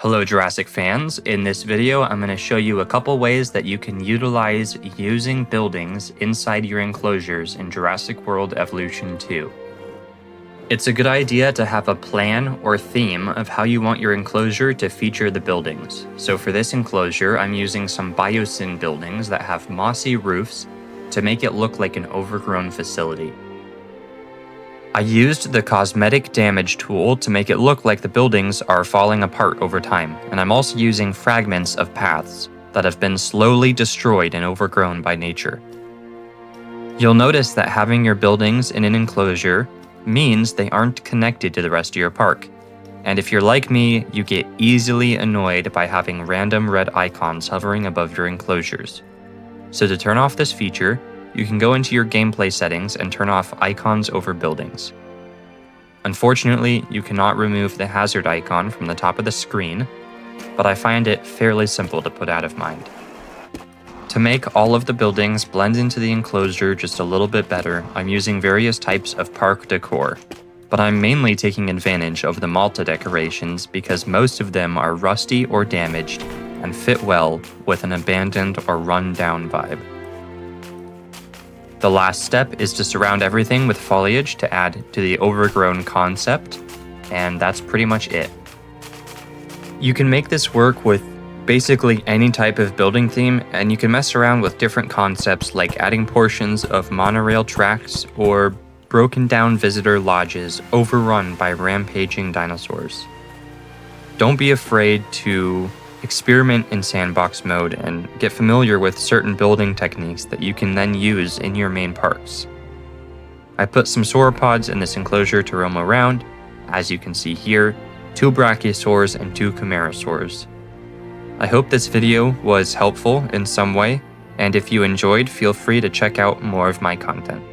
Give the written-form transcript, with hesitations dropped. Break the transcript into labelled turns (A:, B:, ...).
A: Hello Jurassic fans, in this video I'm going to show you a couple ways that you can utilize using buildings inside your enclosures in Jurassic World Evolution 2. It's a good idea to have a plan or theme of how you want your enclosure to feature the buildings. So for this enclosure I'm using some biosyn buildings that have mossy roofs to make it look like an overgrown facility. I used the cosmetic damage tool to make it look like the buildings are falling apart over time, and I'm also using fragments of paths that have been slowly destroyed and overgrown by nature. You'll notice that having your buildings in an enclosure means they aren't connected to the rest of your park. And if you're like me, you get easily annoyed by having random red icons hovering above your enclosures. So to turn off this feature, you can go into your gameplay settings and turn off icons over buildings. Unfortunately, you cannot remove the hazard icon from the top of the screen, but I find it fairly simple to put out of mind. To make all of the buildings blend into the enclosure just a little bit better, I'm using various types of park decor, but I'm mainly taking advantage of the Malta decorations because most of them are rusty or damaged and fit well with an abandoned or run-down vibe. The last step is to surround everything with foliage to add to the overgrown concept, and that's pretty much it. You can make this work with basically any type of building theme, and you can mess around with different concepts like adding portions of monorail tracks or broken down visitor lodges overrun by rampaging dinosaurs. Don't be afraid to experiment in sandbox mode and get familiar with certain building techniques that you can then use in your main parks. I put some sauropods in this enclosure to roam around, as you can see here, 2 brachiosaurs and 2 chimerosaurs. I hope this video was helpful in some way, and if you enjoyed, feel free to check out more of my content.